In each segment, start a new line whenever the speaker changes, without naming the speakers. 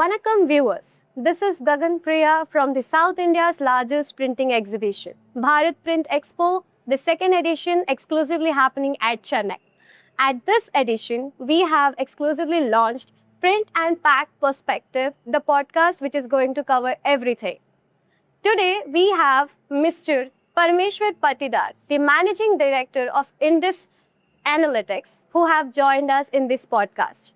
Vanakkam viewers, this is Gagan Priya from the South India's largest printing exhibition, Bharat Print Expo, the second edition exclusively happening at Chennai. At this edition, we have exclusively launched Print and Pack Perspective, the podcast which is going to cover everything. Today, we have Mr. Parameshwar Patidar, the Managing Director of Indus Analytics, who have joined us in this podcast.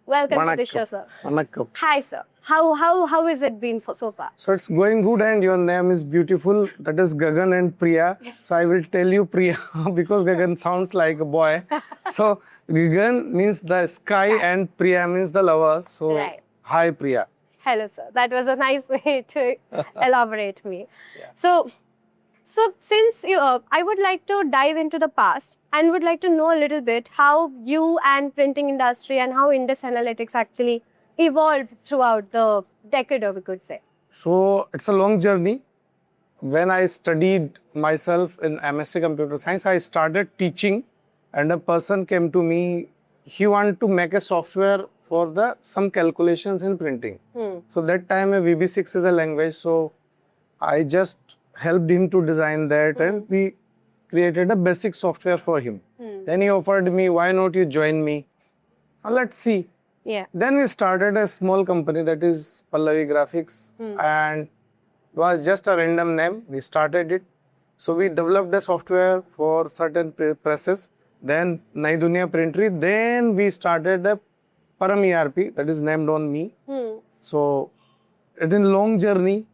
Welcome to the show, sir.
Vanakkam.
Hi, sir. How has it been so far?
So it's going good and your name is beautiful. That is Gagan and Priya. So I will tell you Priya because Gagan sounds like a boy. So Gagan means the sky and Priya means the lover. So
Right.
Hi Priya.
Hello, sir. That was a nice way to elaborate me.
Yeah.
So since you, I would like to dive into the past and would like to know a little bit how you and printing industry and how Indus Analytics actually evolved throughout the decade, or we could say.
So it's a long journey. When I studied myself in MSc Computer Science, I started teaching and a person came to me. He wanted to make a software for some calculations in printing. So that time VB6 is a language. So I just helped him to design that and we created a basic software for him. Then he offered me, why not you join me? Let's see.
Yeah.
Then we started a small company that is Pallavi Graphics and it was just a random name. We started it. So we developed a software for certain presses. Then Nai Dunia Printery. Then we started a Param ERP that is named on me. So it is a long journey.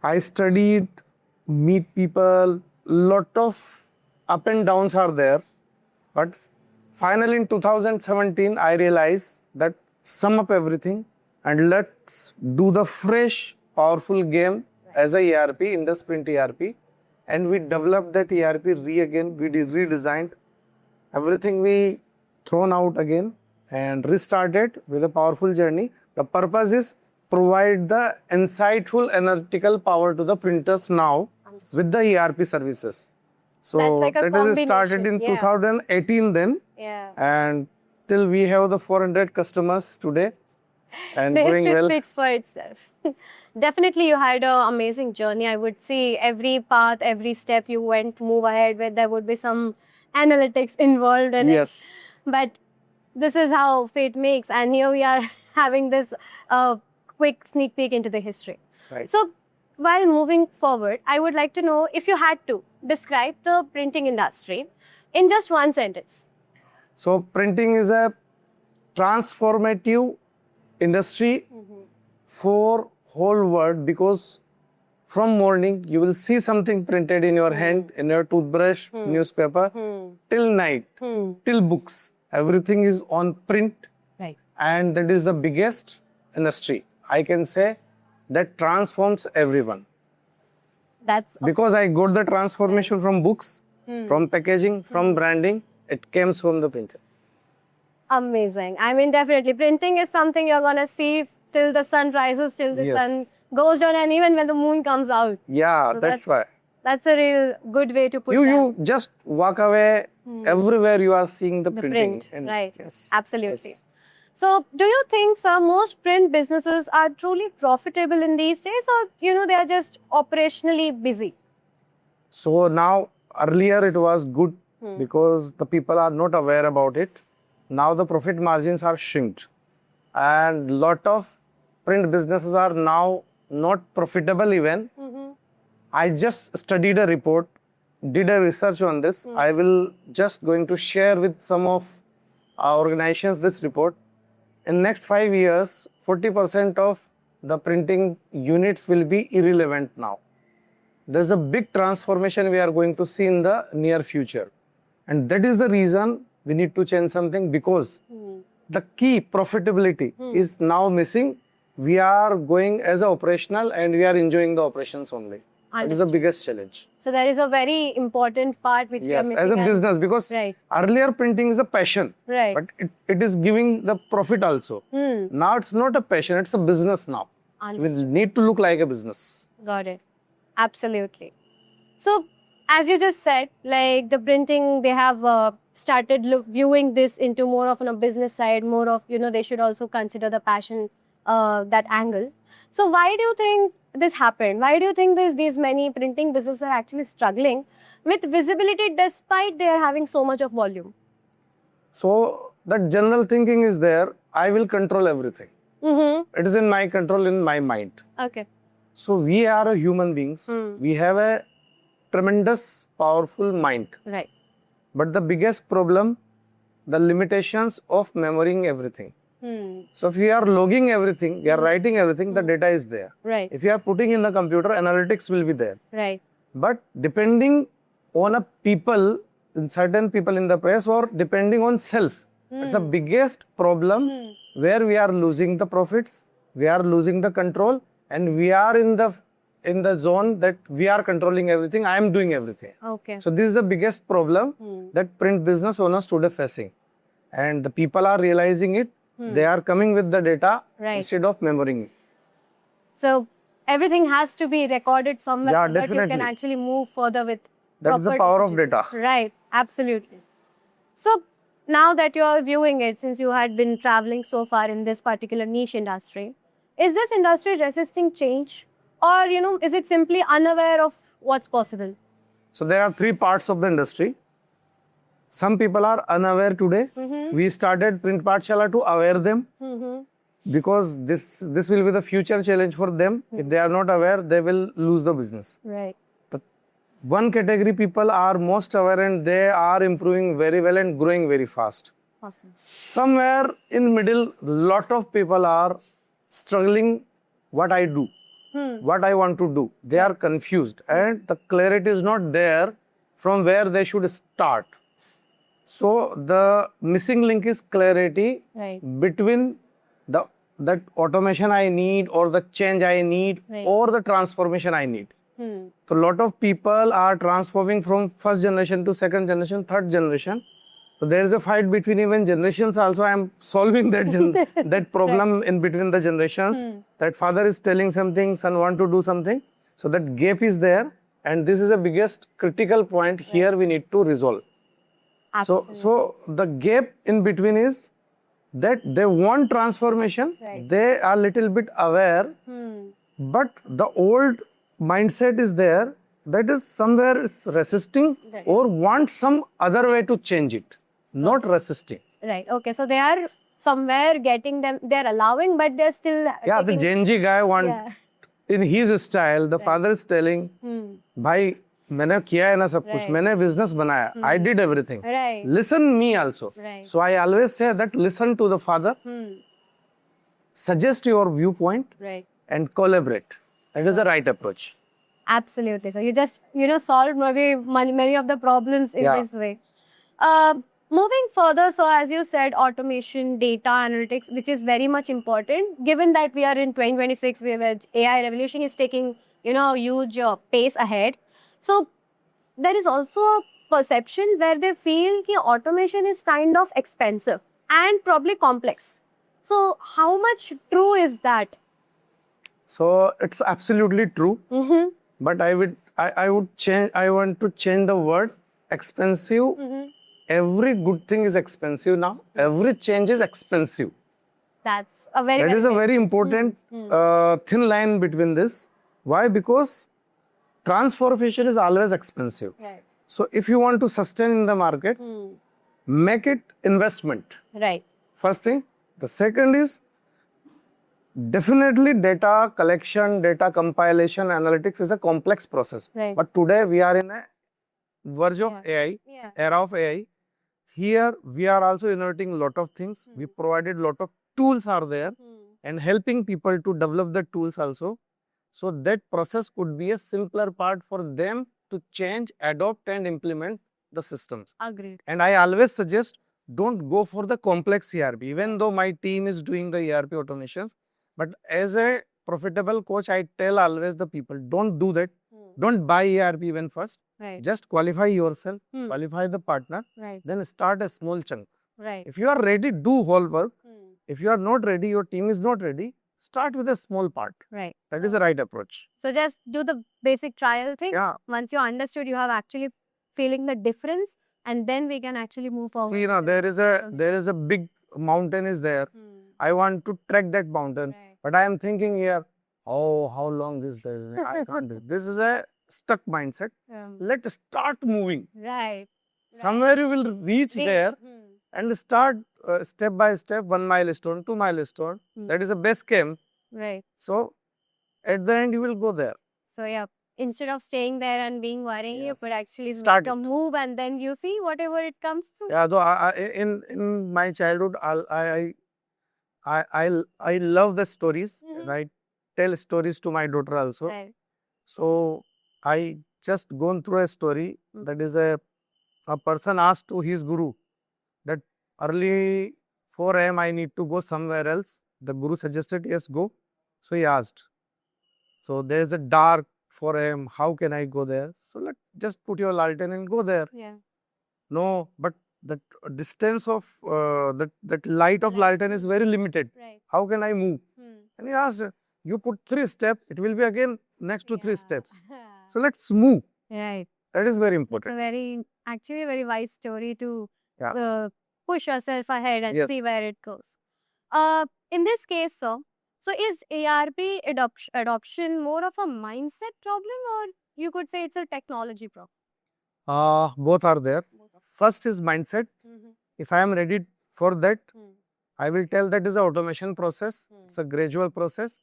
I studied, meet people, lot of up and downs are there. But finally in 2017, I realized that sum up everything and let's do the fresh, powerful game as a ERP, Indus Print ERP. And we developed that ERP again, we redesigned everything, we thrown out again and restarted with a powerful journey. The purpose is provide the insightful analytical power to the printers now with the ERP services. So
That's like a
that is started in
combination, yeah.
2018 then.
Yeah.
And till we have the 400 customers today and
The
doing
history
well.
speaks for itself. Definitely, you had an amazing journey. I would see every path, every step you went to move ahead with, there would be some analytics involved in it.
Yes.
But this is how fate makes. And here we are having this quick sneak peek into the history.
Right.
So, while moving forward, I would like to know if you had to describe the printing industry in just one sentence.
So printing is a transformative industry for whole world because from morning you will see something printed in your hand, in your toothbrush, newspaper, till night, till books. Everything is on print.
Right.
And that is the biggest industry. I can say that transforms everyone.
That's
Because I got the transformation from books, from packaging, from branding, it comes from the printer.
amazing. I mean, definitely, printing is something you're going to see till the sun rises, till the
Yes.
sun goes down, and even when the moon comes out.
Yeah,
So
that's why.
That's a real good way to put that.
You just walk away, everywhere you are seeing the
The
printing.
print, right.
Yes,
Absolutely.
yes.
So, do you think, sir, most print businesses are truly profitable in these days, or, they are just operationally busy?
So now, earlier it was good because the people are not aware about it. Now the profit margins are shrinked. And lot of print businesses are now not profitable even. I just studied a report, did a research on this. I will just going to share with some of our organizations this report. In next 5 years, 40% of the printing units will be irrelevant now. There's a big transformation we are going to see in the near future. And that is the reason we need to change something because the key profitability is now missing. We are going as a operational and we are enjoying the operations only. That is the biggest challenge.
So, there is a very important part which we are
Yes,
missing.
as a
and-
business because
Right.
earlier printing is a passion.
Right.
But it is giving the profit also. Now it's not a passion, it's a business now. We need to look like a business.
Got it. Absolutely. So, as you just said, like the printing, they have started viewing this into more of a business side, more of, they should also consider the passion that angle. So why do you think this happened? Why do you think these many printing businesses are actually struggling with visibility despite they are having so much of volume?
So that general thinking is there. I will control everything.
Mm-hmm.
It is in my control, in my mind.
Okay.
So we are a human beings. We have a tremendous, powerful mind.
Right.
But the biggest problem, the limitations of memorizing everything. So if you are logging everything, you are writing everything, the data is there.
Right.
If you are putting in the computer, analytics will be there.
Right.
But depending on a people, in certain people in the press, or depending on self, it's the biggest problem where we are losing the profits, we are losing the control, and we are in the zone that we are controlling everything. I am doing everything.
Okay.
So this is the biggest problem that print business owners today facing, and the people are realizing it. They are coming with the data instead of memorizing it.
So everything has to be recorded somewhere
Yeah,
so that you can
definitely.
actually move further with
That's the
proper
power of
decision.
data.
Right, absolutely. So now that you are viewing it, since you had been traveling so far in this particular niche industry, is this industry resisting change, or is it simply unaware of what's possible?
So there are three parts of the industry. Some people are unaware today. We started Print Pathshala to aware them, because this will be the future challenge for them. If they are not aware, they will lose the business.
Right.
The one category people are most aware, and they are improving very well and growing very fast.
Awesome.
Somewhere in middle, lot of people are struggling what I do, what I want to do. They are confused, and the clarity is not there from where they should start. So the missing link is clarity
Right.
between that automation I need, or the change I need, or the transformation I need. So a lot of people are transforming from first generation to second generation, third generation. So there is a fight between even generations also. I am solving that problem in between the generations. That father is telling something, son want to do something. So that gap is there, and this is the biggest critical point here we need to resolve. So the gap in between is that they want transformation, they are little bit aware, but the old mindset is there, that is somewhere is resisting or want some other way to change it, not resisting.
Right. Okay. So they are somewhere getting them, they're allowing, but they're still.
Yeah, the Gen Z guy want
Yeah.
in his style, the father is telling, भाई मैंने किया है ना सब कुछ, मैंने business बनाया, I did everything.
Right.
Listen me also.
Right.
So I always say that listen to the father, suggest your viewpoint,
Right.
and collaborate. That is the right approach.
Absolutely. So you just, solved maybe many of the problems in
Yeah.
this way. Moving further, so as you said, automation, data analytics, which is very much important, given that we are in 2026, where AI revolution is taking, huge pace ahead. So there is also a perception where they feel that automation is kind of expensive and probably complex. So how much true is that?
So it's absolutely true. But I want to change the word expensive. Every good thing is expensive now. Every change is expensive.
That's a very
That
well
is a
said.
very important thin line between this. Why? Because transformation is always expensive.
Right.
So if you want to sustain in the market, make it investment.
Right.
First thing. The second is definitely data collection, data compilation, analytics is a complex process.
Right.
But today we are in a verge of AI,
Yeah.
era of AI. Here we are also innovating a lot of things. We provided lot of tools are there, and helping people to develop the tools also. So that process could be a simpler part for them to change, adopt and implement the systems.
Agreed.
And I always suggest don't go for the complex ERP, even though my team is doing the ERP automations. But as a profitable coach, I tell always the people, don't do that. Don't buy ERP even first.
Right.
Just qualify yourself, qualify the partner,
Right.
then start a small chunk.
Right.
If you are ready, do whole work. If you are not ready, your team is not ready, start with a small part.
Right.
That is the right approach.
So just do the basic trial thing.
Yeah.
Once you understood, you have actually feeling the difference, and then we can actually move forward.
See, there is a big mountain is there. I want to trek that mountain.
Right.
But I am thinking here, oh, how long is this? I can't do it. This is a stuck mindset. Let's start moving.
Right.
Somewhere you will reach
Reach.
there and start step by step, 1 milestone, 2 milestone. That is a base camp.
Right.
So at the end, you will go there.
So yeah, instead of staying there and being worried, you could
Yes.
actually
Start
make a
it.
move and then you see whatever it comes through.
Yeah, though in my childhood, I love the stories.
Mhm.
I tell stories to my daughter also.
Right.
So I just gone through a story that is a person asked to his guru that early 4 a.m. I need to go somewhere else. The guru suggested, yes, go. So he asked. So there is a dark 4 a.m. How can I go there? So let just put your lantern and go there.
Yeah.
No, but the distance of that light of lantern is very limited.
Right.
How can I move? And he asked, you put 3 steps, it will be again next to 3 steps. So let's move.
Right.
That is very
It's
important.
actually a very wise story to
Yeah.
push yourself ahead and see
Yes.
where it goes. In this case, sir, so is ARP adoption more of a mindset problem, or you could say it's a technology problem?
Both are there. First is mindset. If I am ready for that, I will tell that is a automation process. It's a gradual process.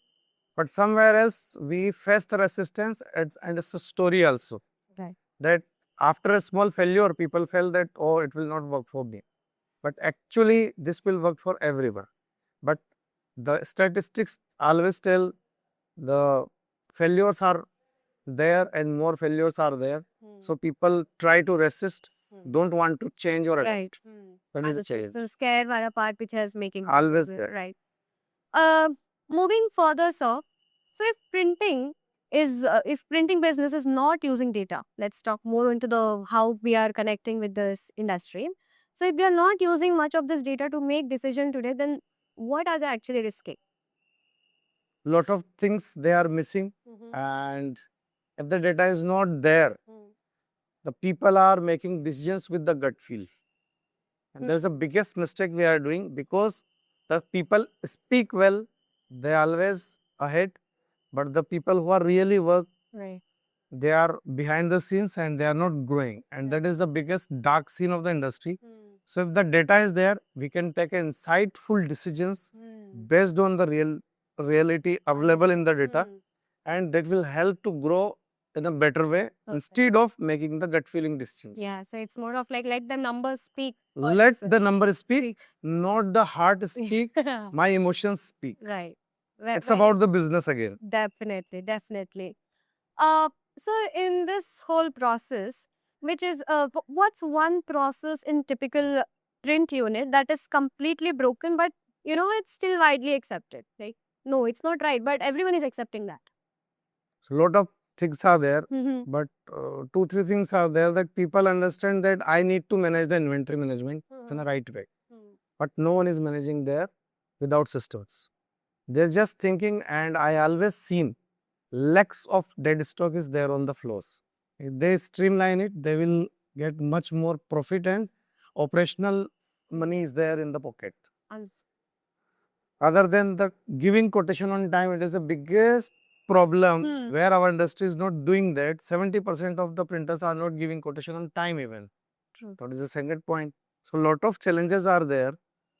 But somewhere else, we face the resistance and it's a story also.
Right.
That after a small failure, people felt that, oh, it will not work for me. But actually, this will work for everyone. But the statistics always tell the failures are there and more failures are there. So people try to resist, don't want to change or adapt.
Right.
That is a
It's
challenge.
the scare wala part which has making
Always
people-
there.
right. Moving further, sir. So if printing business is not using data, let's talk more into the how we are connecting with this industry. So if we are not using much of this data to make decision today, then what are they actually risking?
Lot of things they are missing, and if the data is not there, the people are making decisions with the gut feel. And there's the biggest mistake we are doing because the people speak well, they always ahead, but the people who are really work,
Right.
they are behind the scenes and they are not growing. And that is the biggest dark scene of the industry. So if the data is there, we can take insightful decisions based on the reality available in the data, and that will help to grow in a better way instead of making the gut feeling decisions.
Yeah, so it's more of like let the numbers speak.
Let the number speak, not the heart speak. My emotions speak.
Right.
It's about the business again.
Definitely, definitely. So in this whole process, which is what's one process in typical print unit that is completely broken, but it's still widely accepted. Like, no, it's not right, but everyone is accepting that.
So lot of things are there,
Mm-hmm.
but 2-3 things are there that people understand that I need to manage the inventory management in the right way. But no one is managing there without systems. They're just thinking, and I always seen lakhs of dead stock is there on the floors. If they streamline it, they will get much more profit and operational money is there in the pocket. Other than the giving quotation on time, it is the biggest problem where our industry is not doing that. 70% of the printers are not giving quotation on time even.
True.
That is the second point. So lot of challenges are there,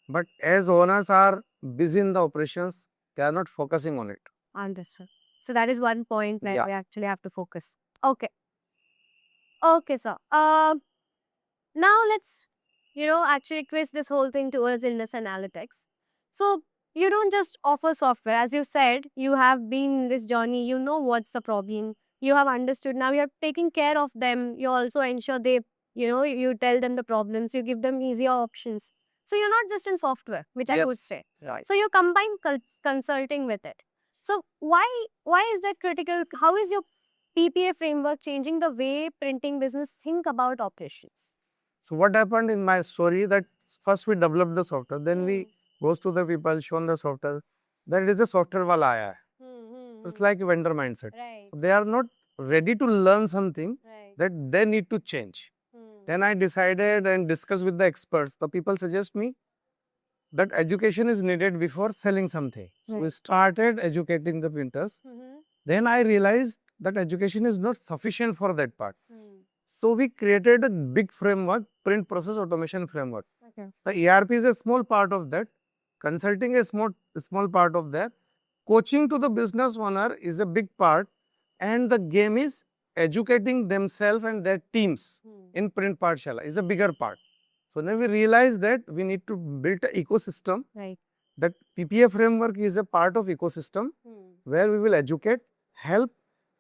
but as owners are busy in the operations, they are not focusing on it.
Understood. So that is one point where
Yeah.
we actually have to focus. Okay. Okay, sir. Now let's, actually twist this whole thing towards illness analytics. So you don't just offer software. As you said, you have been in this journey. You know what's the problem. You have understood. Now you're taking care of them. You also ensure they, you tell them the problems. You give them easier options. So you're not just in software, which I would
Yes.
say.
Right.
So you combine consulting with it. So why is that critical? How is your PPA framework changing the way printing business think about operations?
So what happened in my story that first we developed the software, then we goes to the people, shown the software. Then it is a software wala aaya hai. It's like a vendor mindset.
Right.
They are not ready to learn something
Right.
that they need to change. Then I decided and discussed with the experts. The people suggest me, that education is needed before selling something. So we started educating the printers. Then I realized that education is not sufficient for that part. So we created a big framework, print process automation framework.
Okay.
The ERP is a small part of that. Consulting is small part of that. Coaching to the business owner is a big part. And the game is educating themselves and their teams in print Pathshala is a bigger part. So now we realize that we need to build an ecosystem.
Right.
That PPA framework is a part of ecosystem where we will educate, help,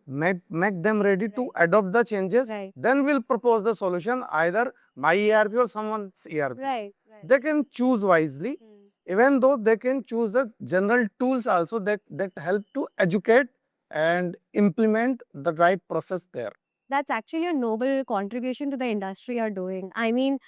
make them ready to adopt the changes.
Right.
Then we'll propose the solution, either my ERP or someone's ERP.
Right.
They can choose wisely, even though they can choose the general tools also that help to educate and implement the right process there.
That's actually a noble contribution to the industry you're doing. I mean,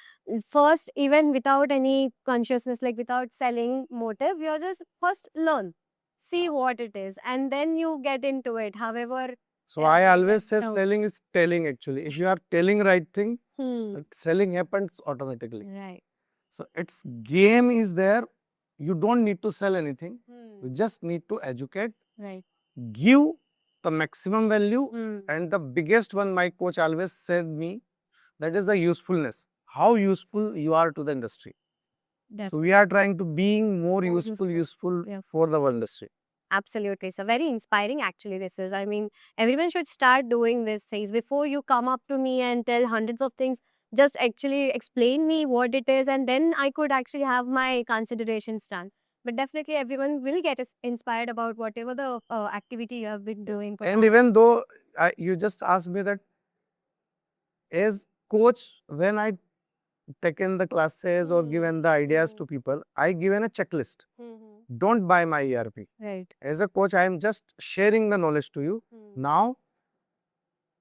first, even without any consciousness, like without selling motive, you're just first learn, see what it is, and then you get into it. However,
So I
Yeah,
always say
no.
selling is telling actually. If you are telling right thing,
hmm,
selling happens automatically.
right.
So its game is there. You don't need to sell anything. You just need to educate,
Right.
give the maximum value,
Hmm.
and the biggest one my coach always said me, that is the usefulness. How useful you are to the industry. So we are trying to being more
More
useful
useful. Yeah.
for the industry.
Absolutely. So very inspiring actually this is. I mean, everyone should start doing these things. Before you come up to me and tell hundreds of things, just actually explain me what it is and then I could actually have my considerations done. But definitely everyone will get inspired about whatever the activity you have been doing. for
And
now.
even though you just asked me that as coach, when I taken the classes or given the ideas to people, I given a checklist. Don't buy my ERP.
Right.
As a coach, I am just sharing the knowledge to you. Now,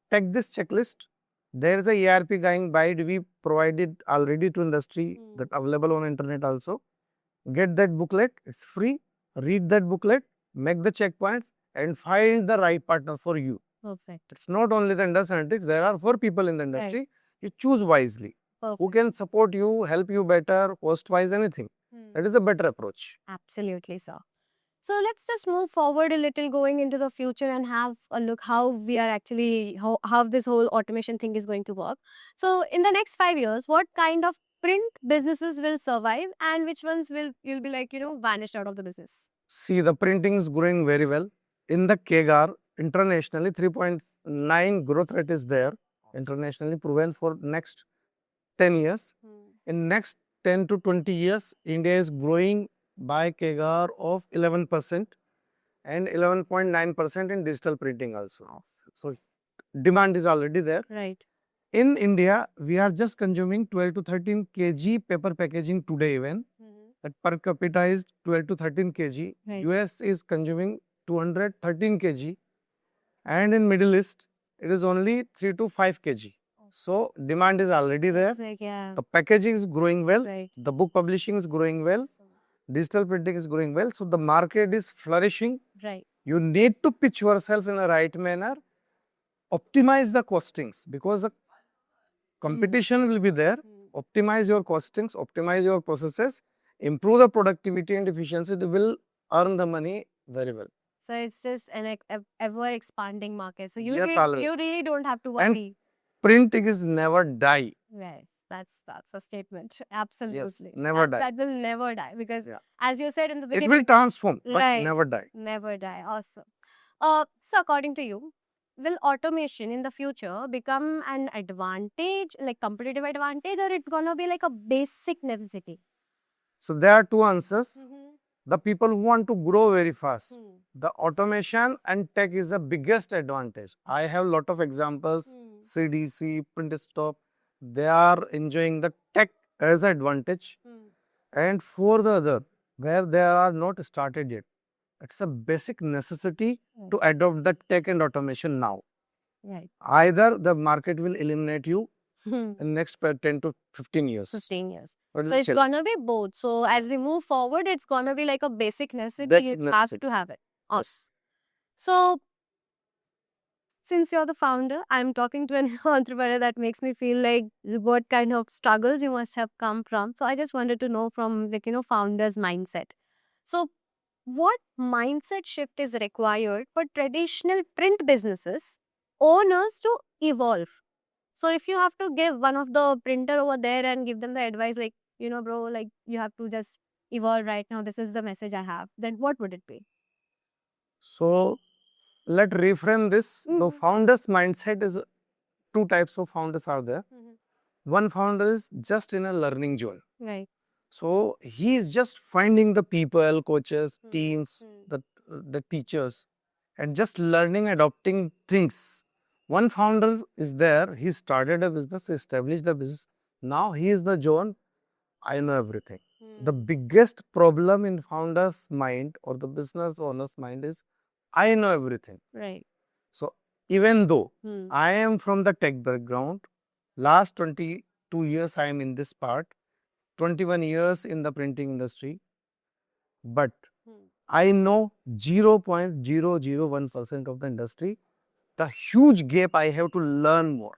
take this checklist. There is a ERP guide we provided already to industry that available on internet also. Get that booklet. It's free. Read that booklet. Make the checkpoints and find the right partner for you.
Perfect.
It's not only the industry analytics. There are 4 people in the industry. You choose wisely. Who
Perfect.
can support you, help you better, cost-wise, anything. That is a better approach.
Absolutely, sir. So let's just move forward a little going into the future and have a look how we are actually, how this whole automation thing is going to work. So in the next 5 years, what kind of print businesses will survive and which ones will be like, vanished out of the business?
See, the printing is growing very well. In the KGAR, internationally, 3.9 growth rate is there. Internationally proven for next 10 years. In next 10 to 20 years, India is growing by KGAR of 11% and 11.9% in digital printing also. So demand is already there.
Right.
In India, we are just consuming 12 to 13 kg paper packaging today even. That per capita is 12 to 13 kg.
Right.
US is consuming 213 kg. And in Middle East, it is only 3 to 5 kg. So demand is already there.
It's like, yeah.
The packaging is growing well.
Right.
The book publishing is growing well. Digital printing is growing well. So the market is flourishing.
Right.
You need to pitch yourself in the right manner. Optimize the costings because the competition will be there. Optimize your costings, optimize your processes, improve the productivity and efficiency. They will earn the money very well.
So it's just an ever expanding market. So you,
Yes, always.
you really don't have to
And
worry.
printing is never die.
Yes, that's a statement. Absolutely.
never die.
That will never die because
Yeah.
as you said in the
It
beginning,
will transform, but
Right.
never die.
never die. Awesome. So according to you, will automation in the future become an advantage, like competitive advantage, or it's gonna be like a basic necessity?
So there are two answers. The people who want to grow very fast, the automation and tech is the biggest advantage. I have lot of examples, CDC, Printstop, they are enjoying the tech as an advantage. And for the other, where they are not started yet, it's a basic necessity to adopt the tech and automation now.
Right.
Either the market will eliminate you in next 10 to 15 years.
15 years.
What is
So
the
it's
challenge?
gonna be both. So as we move forward, it's gonna be like a basic necessity.
Basic
You have
necessity.
to have it.
Yes.
So Since you're the founder, I'm talking to an entrepreneur that makes me feel like what kind of struggles you must have come from. So I just wanted to know from founder's mindset. So what mindset shift is required for traditional print businesses owners to evolve? So if you have to give one of the printer over there and give them the advice like, bro, like you have to just evolve right now. This is the message I have. Then what would it be?
So let's reframe this. The
Mhm.
founder's mindset is two types of founders are there.
Mhm.
One founder is just in a learning zone.
Right.
So he is just finding the people, coaches,
Mm.
teams,
Mm.
the teachers, and just learning, adopting things. One founder is there. He started a business, established the business. Now he is the zone. I know everything. The
Mm.
biggest problem in founder's mind or the business owner's mind is I know everything.
Right.
So even though
Mm.
I am from the tech background, last 22 years I am in this part, 21 years in the printing industry, but
Mm.
I know 0.001% of the industry. The huge gap I have to learn more.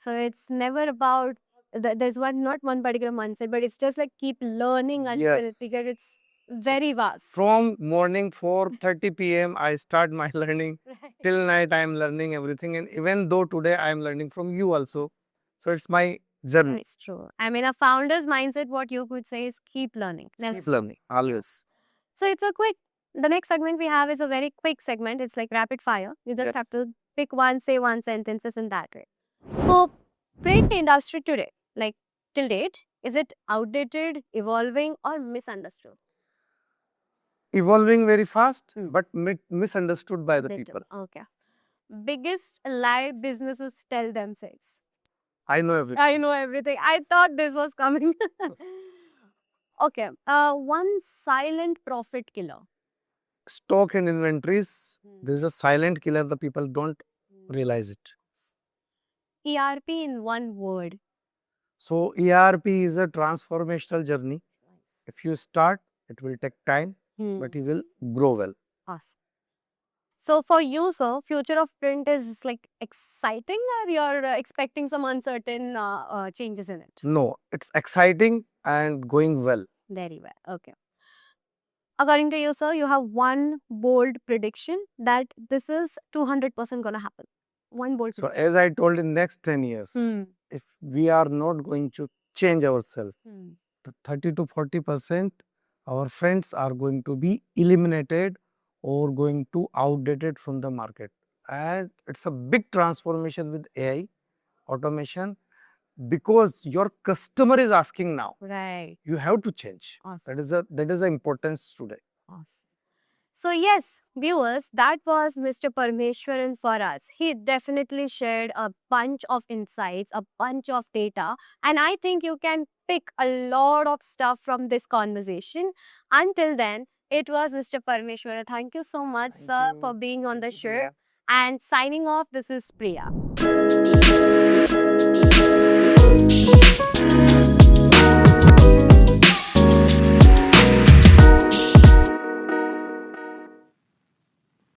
So it's never about there's not one particular mindset, but it's just like keep learning until
Yes.
figure it's very vast.
From morning 4:30 p.m. I start my learning
Right.
till night I am learning everything, and even though today I am learning from you also, so it's my journey.
It's true. I mean, a founder's mindset, what you could say is keep learning.
Keep learning always.
So it's a quick, the next segment we have is a very quick segment. It's like rapid fire. You just
Yes.
have to pick one, say one sentences in that way. So print industry today, like till date, is it outdated, evolving or misunderstood?
Evolving very fast, but misunderstood by the
Little.
people.
Okay. Biggest lie businesses tell themselves.
I know everything.
I know everything. I thought this was coming. Okay. One silent profit killer.
Stock and inventories,
Hmm.
there is a silent killer. The people don't realize it.
ERP in one word.
So ERP is a transformational journey.
Nice.
If you start, it will take time, but you will grow well.
Awesome. So for you, sir, future of print is like exciting, or you're expecting some uncertain changes in it?
No, it's exciting and going well.
Very well. Okay. According to you, sir, you have one bold prediction that this is 200% gonna happen. One bold
So
prediction.
as I told, in next 10 years,
Hmm.
if we are not going to change ourselves,
Hmm.
the 30 to 40% our friends are going to be eliminated or going to outdated from the market. And it's a big transformation with AI, automation, because your customer is asking now.
Right.
You have to change.
Awesome.
That is the importance today.
Awesome. So yes, viewers, that was Mr. Parmeshwaran for us. He definitely shared a bunch of insights, a bunch of data, and I think you can pick a lot of stuff from this conversation. Until then, it was Mr. Parmeshwaran. Thank you so much,
Thank
sir,
you.
for being on
Thank
the
you,
show.
Priya.
And signing off, this is Priya.